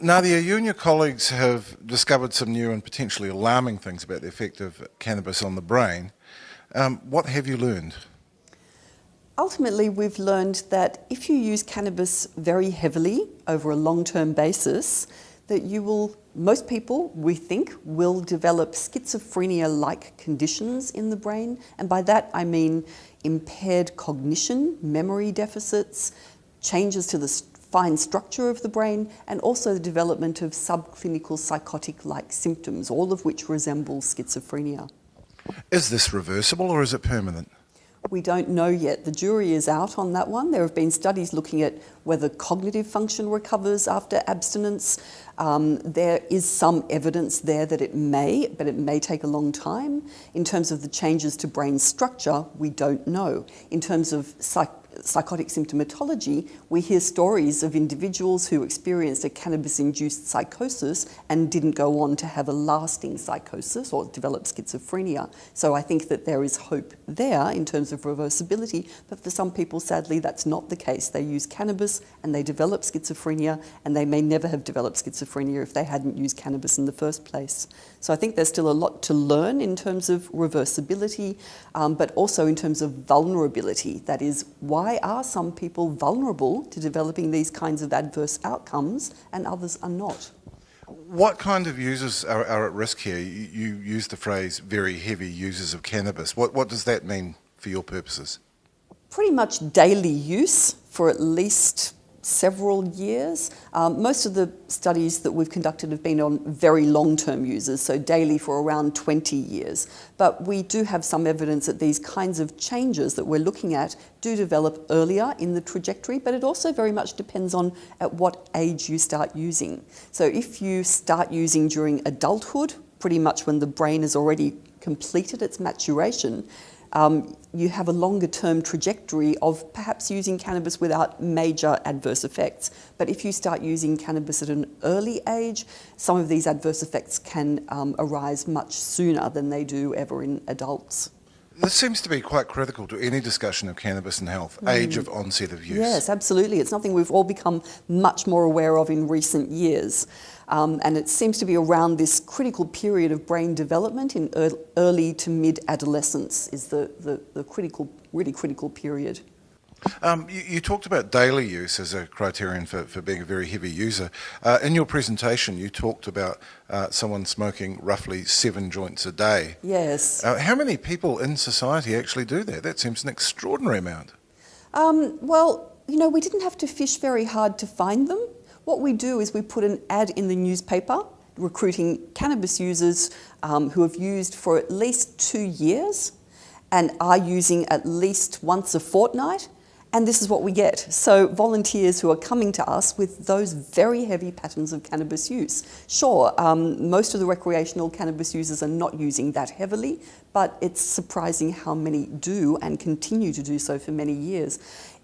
Nadia, you and your colleagues have discovered some new and potentially alarming things about the effect of cannabis on the brain. What have you learned? Ultimately, we've learned that if you use cannabis very heavily over a long-term basis, that most people, we think, will develop schizophrenia-like conditions in the brain. And by that, I mean impaired cognition, memory deficits, changes to the fine structure of the brain, and also the development of subclinical psychotic-like symptoms, all of which resemble schizophrenia. Is this reversible or is it permanent? We don't know yet. The jury is out on that one. There have been studies looking at whether cognitive function recovers after abstinence. There is some evidence there that it may, but it may take a long time. In terms of the changes to brain structure, we don't know. In terms of psychotic symptomatology, we hear stories of individuals who experienced a cannabis-induced psychosis and didn't go on to have a lasting psychosis or develop schizophrenia. So I think that there is hope there in terms of reversibility, but for some people, sadly, that's not the case. They use cannabis and they develop schizophrenia, and they may never have developed schizophrenia if they hadn't used cannabis in the first place. So I think there's still a lot to learn in terms of reversibility, but also in terms of vulnerability. That is, why are some people vulnerable to developing these kinds of adverse outcomes and others are not? What kind of users are at risk here? You use the phrase very heavy users of cannabis. What does that mean for your purposes? Pretty much daily use for at least several years. Most of the studies that we've conducted have been on very long-term users, so daily for around 20 years. But we do have some evidence that these kinds of changes that we're looking at do develop earlier in the trajectory, but it also very much depends on at what age you start using. So if you start using during adulthood, pretty much when the brain has already completed its maturation, you have a longer term trajectory of perhaps using cannabis without major adverse effects. But if you start using cannabis at an early age, some of these adverse effects can arise much sooner than they do ever in adults. This seems to be quite critical to any discussion of cannabis and health, age of onset of use. Yes, absolutely. It's something we've all become much more aware of in recent years. And it seems to be around this critical period of brain development in early to mid-adolescence is the really critical period. You talked about daily use as a criterion for being a very heavy user. In your presentation, you talked about someone smoking roughly 7 joints a day. Yes. How many people in society actually do that? That seems an extraordinary amount. Well, we didn't have to fish very hard to find them. What we do is we put an ad in the newspaper recruiting cannabis users who have used for at least 2 years and are using at least once a fortnight. And this is what we get. So volunteers who are coming to us with those very heavy patterns of cannabis use. Sure, most of the recreational cannabis users are not using that heavily, but it's surprising how many do and continue to do so for many years.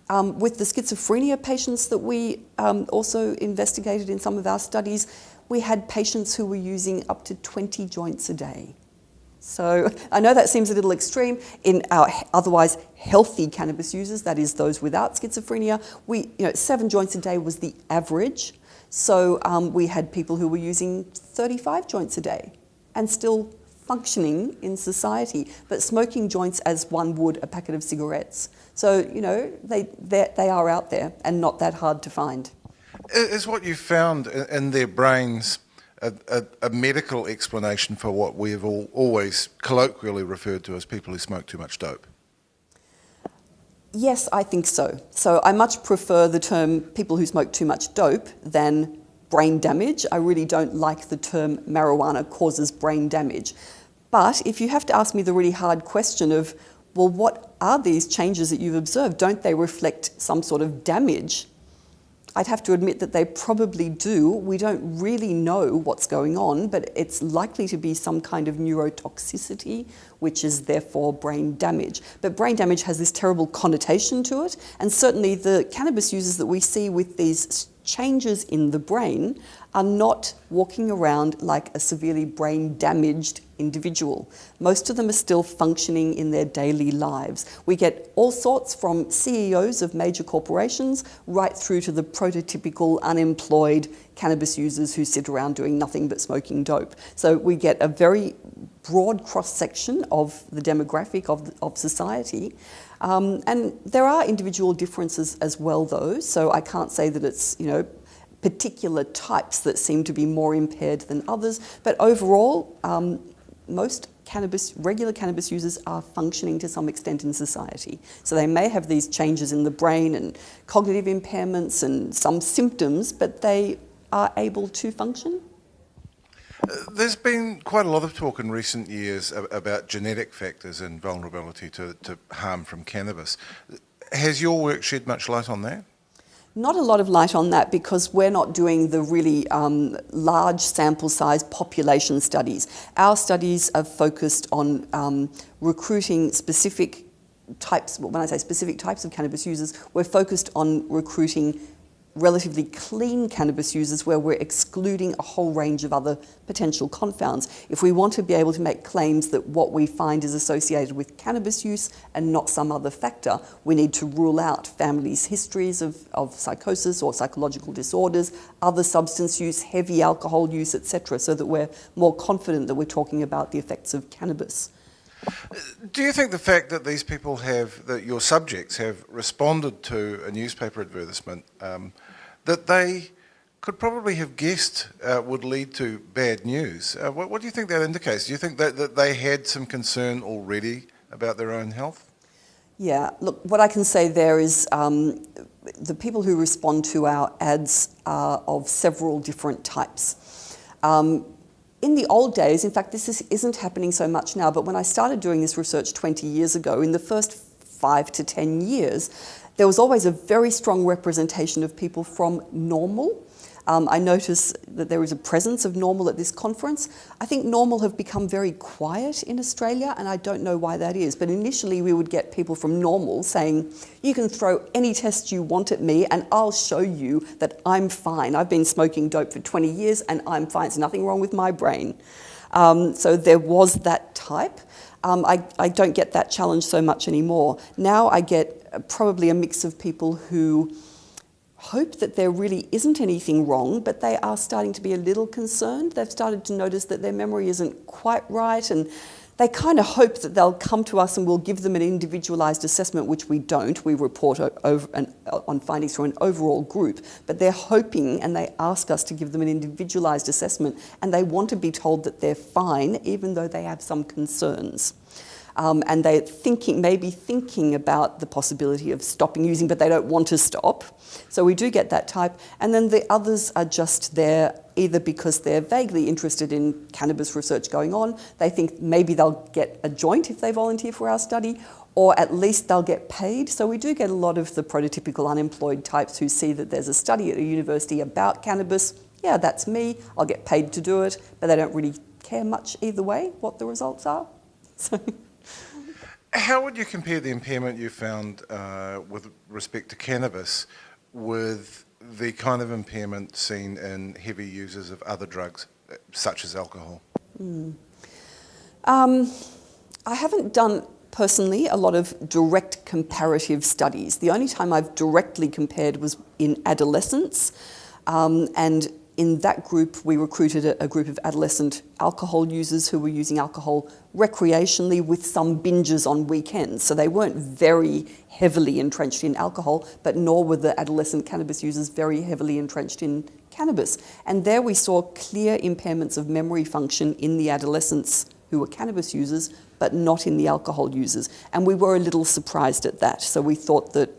With the schizophrenia patients that we also investigated in some of our studies, we had patients who were using up to 20 joints a day. So I know that seems a little extreme. In our otherwise healthy cannabis users, that is those without schizophrenia, 7 joints a day was the average. So we had people who were using 35 joints a day and still functioning in society, but smoking joints as one would a packet of cigarettes. So, they are out there and not that hard to find. Is what you found in their brains a medical explanation for what we have always colloquially referred to as people who smoke too much dope? Yes, I think so. So I much prefer the term people who smoke too much dope than brain damage. I really don't like the term marijuana causes brain damage. But if you have to ask me the really hard question of, well, what are these changes that you've observed? Don't they reflect some sort of damage? I'd have to admit that they probably do. We don't really know what's going on, but it's likely to be some kind of neurotoxicity, which is therefore brain damage. But brain damage has this terrible connotation to it, and certainly the cannabis users that we see with these changes in the brain are not walking around like a severely brain damaged individual. Most of them are still functioning in their daily lives. We get all sorts from CEOs of major corporations right through to the prototypical unemployed cannabis users who sit around doing nothing but smoking dope. So we get a very broad cross-section of the demographic of society. And there are individual differences as well, though, so I can't say that it's, particular types that seem to be more impaired than others, but overall, most regular cannabis users are functioning to some extent in society. So they may have these changes in the brain and cognitive impairments and some symptoms, but they are able to function. There's been quite a lot of talk in recent years about genetic factors and vulnerability to harm from cannabis. Has your work shed much light on that? Not a lot of light on that because we're not doing the really large sample size population studies. Our studies are focused on recruiting specific types. When I say specific types of cannabis users, we're focused on recruiting relatively clean cannabis users where we're excluding a whole range of other potential confounds. If we want to be able to make claims that what we find is associated with cannabis use and not some other factor, we need to rule out families' histories of psychosis or psychological disorders, other substance use, heavy alcohol use, etc., so that we're more confident that we're talking about the effects of cannabis. Do you think the fact that these people that your subjects have responded to a newspaper advertisement, that they could probably have guessed would lead to bad news? What do you think that indicates? Do you think that they had some concern already about their own health? Yeah, look, what I can say there is the people who respond to our ads are of several different types. In the old days, in fact, this isn't happening so much now, but when I started doing this research 20 years ago, in the first 5 to 10 years, there was always a very strong representation of people from normal. I notice that there is a presence of normal at this conference. I think normal have become very quiet in Australia, and I don't know why that is. But initially we would get people from normal saying, you can throw any test you want at me and I'll show you that I'm fine. I've been smoking dope for 20 years and I'm fine. There's nothing wrong with my brain. So there was that type. I don't get that challenge so much anymore. Now I get probably a mix of people who hope that there really isn't anything wrong, but they are starting to be a little concerned. They've started to notice that their memory isn't quite right, and they kind of hope that they'll come to us and we'll give them an individualised assessment, which we don't. We report on findings from an overall group, but they're hoping and they ask us to give them an individualised assessment, and they want to be told that they're fine, even though they have some concerns. And they're maybe thinking about the possibility of stopping using, but they don't want to stop. So we do get that type. And then the others are just there either because they're vaguely interested in cannabis research going on, they think maybe they'll get a joint if they volunteer for our study, or at least they'll get paid. So we do get a lot of the prototypical unemployed types who see that there's a study at a university about cannabis. Yeah, that's me. I'll get paid to do it, but they don't really care much either way what the results are. So. How would you compare the impairment you found with respect to cannabis with the kind of impairment seen in heavy users of other drugs, such as alcohol? I haven't done, personally, a lot of direct comparative studies. The only time I've directly compared was in adolescents, and in that group, we recruited a group of adolescent alcohol users who were using alcohol recreationally with some binges on weekends. So they weren't very heavily entrenched in alcohol, but nor were the adolescent cannabis users very heavily entrenched in cannabis. And there we saw clear impairments of memory function in the adolescents who were cannabis users, but not in the alcohol users. And we were a little surprised at that. So we thought that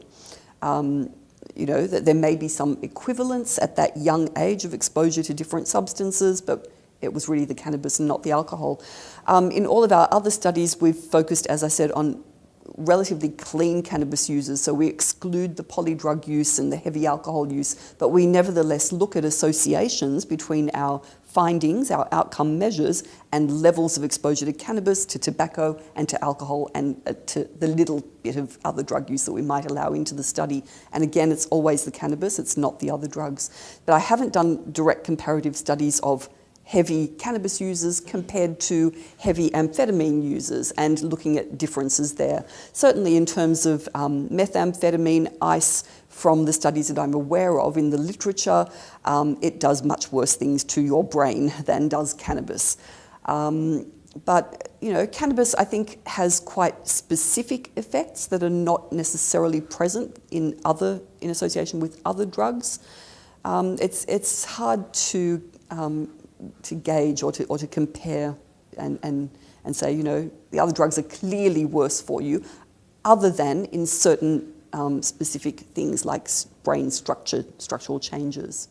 that there may be some equivalence at that young age of exposure to different substances, but it was really the cannabis and not the alcohol. In all of our other studies, we've focused, as I said, on relatively clean cannabis users, so we exclude the polydrug use and the heavy alcohol use, but we nevertheless look at associations between our findings, our outcome measures, and levels of exposure to cannabis, to tobacco, and to alcohol, and to the little bit of other drug use that we might allow into the study. And again, it's always the cannabis, it's not the other drugs. But I haven't done direct comparative studies of heavy cannabis users compared to heavy amphetamine users and looking at differences there. Certainly in terms of methamphetamine, ice, from the studies that I'm aware of in the literature, it does much worse things to your brain than does cannabis. But cannabis, I think, has quite specific effects that are not necessarily present in association with other drugs. It's hard to gauge or to compare and say, the other drugs are clearly worse for you, other than in certain specific things like brain structural changes.